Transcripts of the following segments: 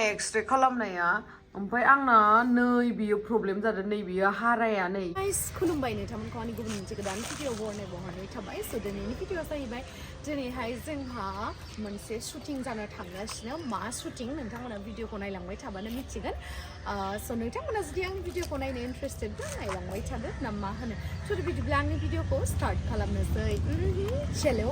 x-ray खालामनाया ओमफ्राय आंना नै बियो प्रब्लेम जादों नै बियो हाराया नै गाइस खुलुमबाय नोंथांमोनखौ आंनि गुबुन मोनसे गोदान भिडिअ बरनाय थाबाय स' दिनैनि भिडिअआ जाहैबाय दिनैहाय जोंहा मोनसे शुटिं जानो थांगासिनो मा शुटिं नोंथांमोना भिडिअखौ नायलांबाय थाबानो मिथिगोन स' नोंथांमोना जुदि आंनि भिडिअखौ नायनो इन्टारेस्टेड बा नायलांबाय थादो ना मा होनो स' बिदिब्ला आंनि भिडिअखौ स्टार्ट खालामनोसै चलो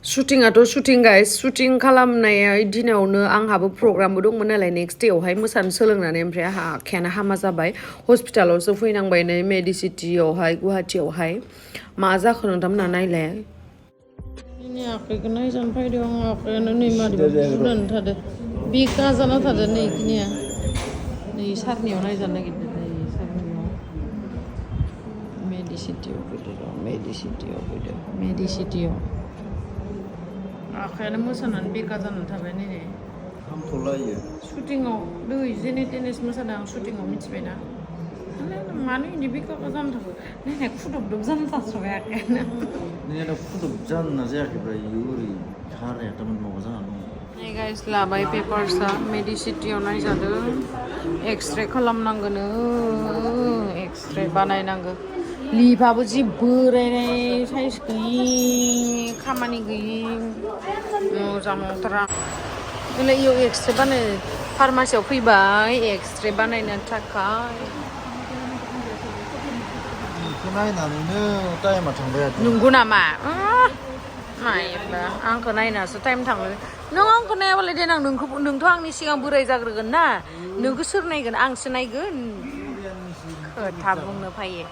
शुटिंआथ' शुटिं गाइस शुटिं खालामनाया दिनावनो आंहाबो प्रग्रामबो दंमोन नालाय नेक्स्ट डेआवहाय मोसानो सोलोंनानै ओमफ्राय आंहा आखायानो हामा जाबाय हस्पिटालावसो फैनांबाय नै मेडिसिटियावहाय गुवाहाटियावहाय मा जाखो नोंथांमोनहा नायलाय जोंनि आखाइखौ नायजानो फैदों आं आखायानो नै मारैबा बुनानै थादों बिखा जाना थादों नै इखिनिया नै सारनियाव नायजानो नागिरदों नै सारनियाव मेडिसिटियाव फैदों मेडिसिटियाव आखायानो मोसानानै बेकार जानानै थाबाय नै हामथ'लायो शुटिंआव दै जेने टेनिस मोसादों आं शुटिंआव मिथिबायना मानो इदि बेकार जाना थाखो नायनाय खुदुबदुब जाना थास्राबाय आखायानो नोंनिया खुदुब जाना जायाखैब्रा इयो ओरै हाराया थारमाने माबा जाना दं नै गाइस लाबाय पेपार्सआ मेडिसिटियाव नायजादों एक्सरे खालामनांगोनो एक्सरे बानायनांगौ लिभाबो जि बोरायनाय साइज गैयि खामानि गैयि मोजां नंथारा ओमफ्राय इयाव एक्सरे बानाय फार्मासियाव फैबाय एक्सरे बानायनो थाखाय बेखौ नायनानैनो टाइमा थांबाय आरो नंगौ नामा नायबा आंखौ नायनासो टाइम थाङो नों आंखौ नायाबालाय देनां नोंथ' आंनि सिगां बोराय जाग्रोगोन ना नोंखौ सोर नायगोन आंसो नायगोन खोथा बुंनो फायो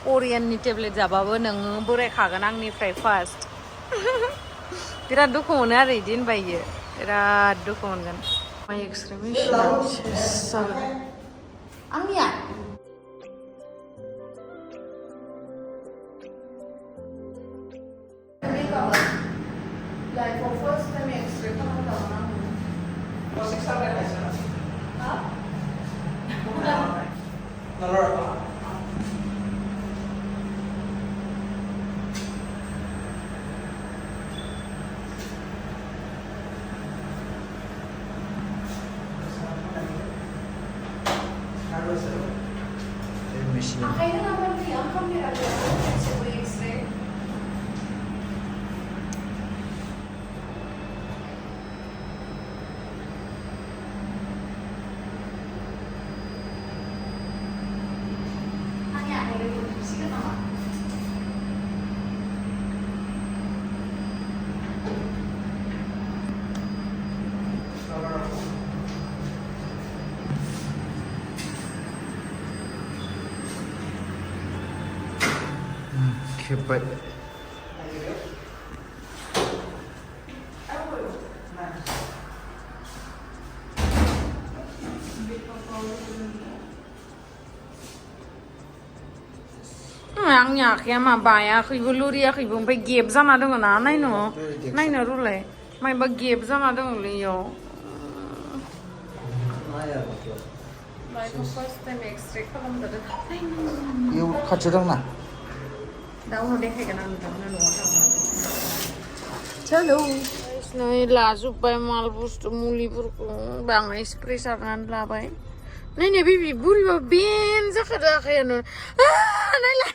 करियाननि टेब्लेट जाबाबो नोङो बोरायखागोन आंनिफ्राय फार्स्ट बिराद दुखु मोनो आरो बिदि होनबायो बिराद दुखु मोनगोन माइ एक्सरे मेसिना जागोन आंनिया लाइफआव फार्स्ट टाइम एक्सरे खालामजागोन आं आखाइनो नामान गैया कामेरा गैया एक्सरे आंनि आखाइनो गुरसिगोन नामा खेब्बाय आंनि आखाइया मा बायाखैबो लोरियाखैबो ओमफ्राय गेप जाना दङ ना नायनो रुलाय मायबा गेप जाना दङलै इयाव फार्स्ट टाइम एक्सरे खालामजादों इयाव खाथियाव दं ना दा उनाव देखायगोन आं नोंथांमोना न'आव थांनानै चलो नै लाजोब्बाय माल बुस्थु मुलिफोरखौ बाङाय स्प्रे सारनानै लाबाय नायनाय बेबि बोरैबा बेन जाखादों आखायानो नायलाय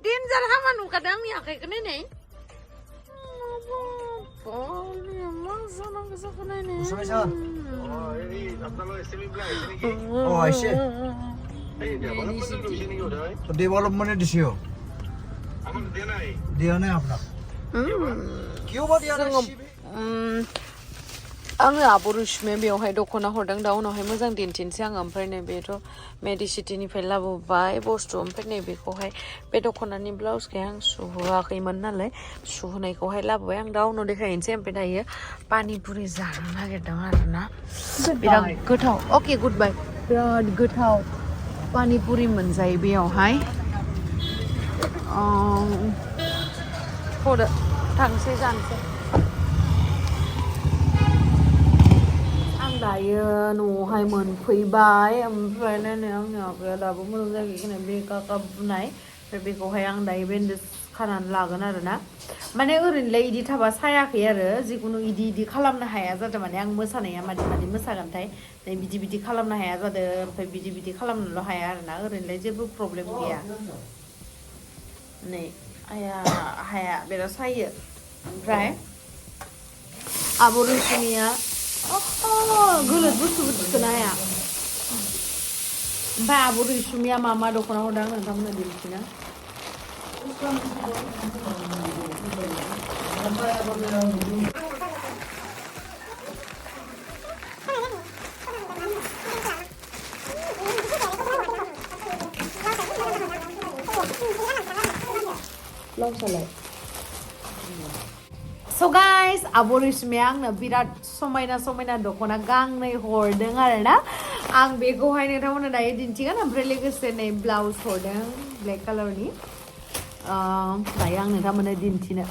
देन्जार हामा नुखादों आंनि आखाइखौ नायनाय मा जानांगौ जाखो नायनाय डेवलपमेंट दिसियो दिया नहीं आपने क्यों बात यार आङो आब' रुसमे बेवहाय दख'ना हरदों दा उनावहाय मोजां दिन्थिनोसै आङो ओमफ्राय नैबेथ' मेडिसिटिनिफ्राय लाबोबाय बुस्थु ओमफ्राय नैबेखौहाय बे दख'नानि ब्लाउसखाय आं सुहोआखैमोन नालाय सुहोनायखौहाय लाबोबाय आं दा उनाव देखायनोसै ओमफ्राय दायो पानिपुरि जानो नागिरदों आरोना बिराद गोथाव अके गुड बाय बिराद गोथाव पानिपुरि मोनजायो बेयावहाय थांसै जानोसै आं दायो न'आवहाय मोनफैबाय ओमफ्राय नायनो आंनि आखाया दाबो मोजां जायाखै बे काका बुनाय ओमफ्राय बेखौहाय आं दायो बेन्डेज खानानै लागोन आरोना माने ओरैनोलाय इदि थाबा सायाखै आरो जिखुनु इदि खालामनो हाया जादों माने आं मोसानाया मादि मोसागोनथाय बिदि खालामनो हाया जादों ओमफ्राय बिदि खालामनोल' हाया आरोना ओरैनोलाय जेबो प्रब्लेम गैया नै आया हाया बिराद सायो ओमफ्राय आब' रैसुमिया गोलोद बुस्थुबो थिखोनो हाया ओमफ्राय आब' रैसुमिया मा दख'ना हरदों आं नोंथांमोननो दिन्थिनो So guys, आब' रैसुमिया आंनो बिराद समायना दख'ना गांनै हरदों आरोना आं बेखौहाय नोंथांमोननो दायो दिन्थिगोन ओमफ्राय लोगोसे नै ब्लाउस हरदों ब्लेक कालारनि दायो आं नोंथांमोननो दिन्थिनो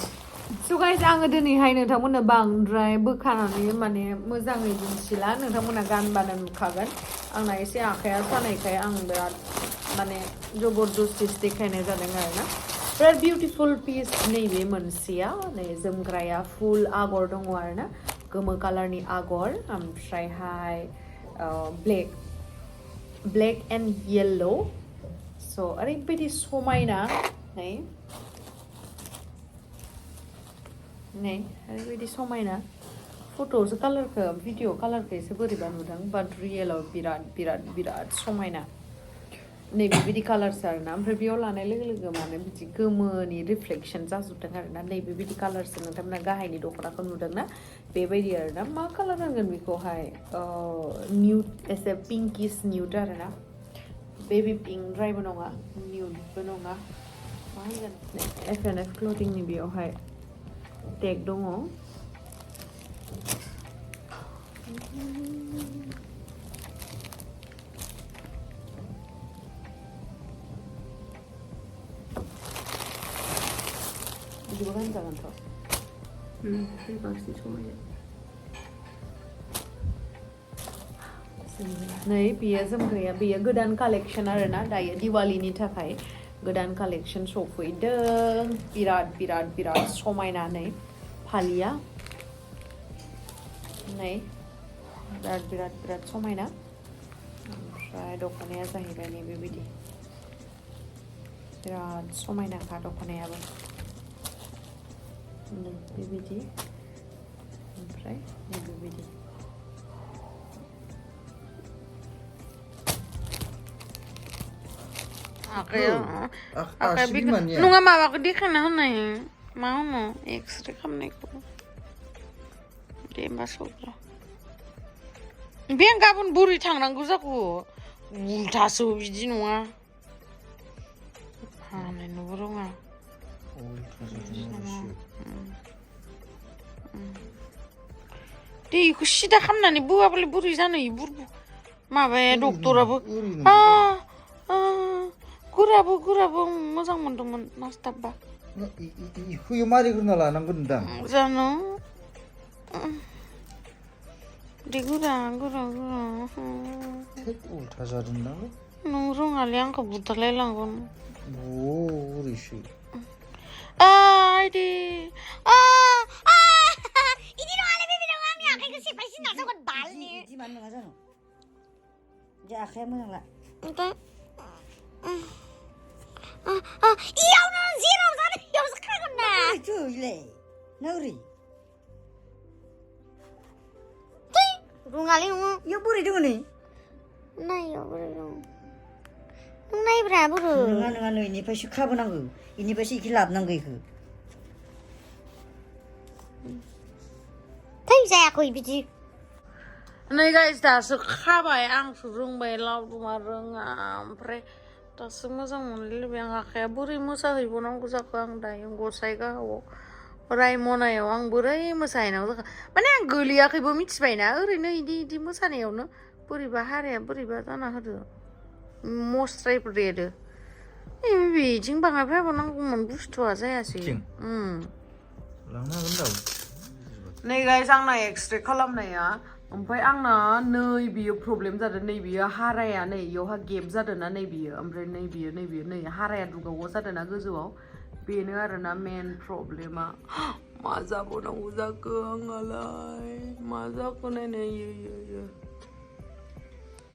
So guys, आङो दिनैहाय नोंथांमोननो बांद्राय बोखानानै माने मोजाङै दिन्थिला नोंथांमोना गानबानो नुखागोन आंना एसे आखाइया सानायखाय आं बिराद माने जबरदस्ति देखायनाय जादों आरोना बिराद बिउटिफुल पिस नैबे मोनसेया नै जोमग्राया फुल आगर दङ आरोना गोमो कालारनि आगर ओमफ्रायहाय ब्लेक एन्ड येल्ल' स' ओरैबायदि समायना नै ओरैबायदि समायना फट'आवसो कालारखौ भिडिअ कालारखौ एसे बोरैबा नुदों बाट रियेलाव बिराद समायना नै बेबायदि कालारसो आरोना ओमफ्राय बेयाव लानाय लोगो माने बिदि गोमोनि रिफ्लेक्सन जाजोबदों आरोना नै बेबायदि कालारसो नोंथांमोना गाहायनि दख'नाखौ नुदोंना बेबायदि आरोना मा कालार होनगोन बेखौहाय निउड एसे पिंकिस निउड आरोना बेबि पिंकद्रायबो नङा निउडबो नङा मा होनगोन F&F क्लथिंनि बेयावहाय टेग दङ बिदिबो गानजागोनथ' नै बेयो जोमग्राया बेयो गोदान कालेक्सन आरोना दायो दिवालीनि थाखाय गोदान कालेक्सन सफैदों बिराद समायना नै फालिया नै बिराद समायना ओमफ्राय दख'नाया जाहैबाय नै बेबायदि बिराद समायनाखा दख'नायाबो नै बेबायदि ओमफ्राय नै बेबायदि नङा माबाखौ देखायना होनाय मा होनो एक्सरे खालामनायखौ दे होमबा सौग्रा बे आं गाबोन बोरै थांनांगौ जाखो उल्थासो बिदि नङा हानाय नुबो रोङा दे बेखौ सिदा खालामनानै बोआबालाय बोरै जानो बुरबु माबाया डक्टराबो गोराबो मोजां मोनदोंमोन नास्ताबबा इखौ मारै ग्रोना लानांगोन दां जानो दे गोरा उल्था जादों ना नों रोङालै आंखौ बुथारलाय लांगोन ओरैसो आइदि इदि नङालै बेबि नङा आंनि आखाइखौ सेफायसिन नाजागोन बालनि इदि मानो नङा जानो जे आखाइया मोजां ला इयावनो जेराव जादों इयावसो खागोन ना इलाय नोरै रोङालै नोङो इयाव बोरै दङ नै नायाव बोरै दं नों नायब्रा बोरो नङा नै इनिफ्रायसो खाबोनांगौ इनिफ्रायसो इखि लाबोनांगौ इखौ थै जायाखै बिदि नै गाइस दासो खाबाय आंसो रोंबाय लावदुमा रोङा ओमफ्राय दासो मोजां मोनलायबाय आं आखाइया बोरै मोसाहैबावनांगौ जाखो आं दायो गसाइ गाहावाव रायमनायाव आं बोरै मोसाहैनांगौ जाखो माने आं गोलैयाखैबो मिथिबायना ओरैनो इदि मोसानायावनो बोरैबा हाराया बोरैबा जाना होदो मस्रायबो रेदो बिथिं बाङाय फैबावनांगौमोन बुस्थुआ जायासै लांनो हागोन दा नै गाइस आंना एक्सरे खालामनाया ओमफ्राय आंना नै बियो प्रब्लेम जादों नै बियो हाराया नै इयावहा गेप जादोंना नै बियो ओमफ्राय नै बियो नै हाराया दुगावगाव जादोंना गोजौआव बेनो आरोना मेन प्रब्लेमा मा जाबावनांगौ जाखो आंहालाय मा जाखो नायनाय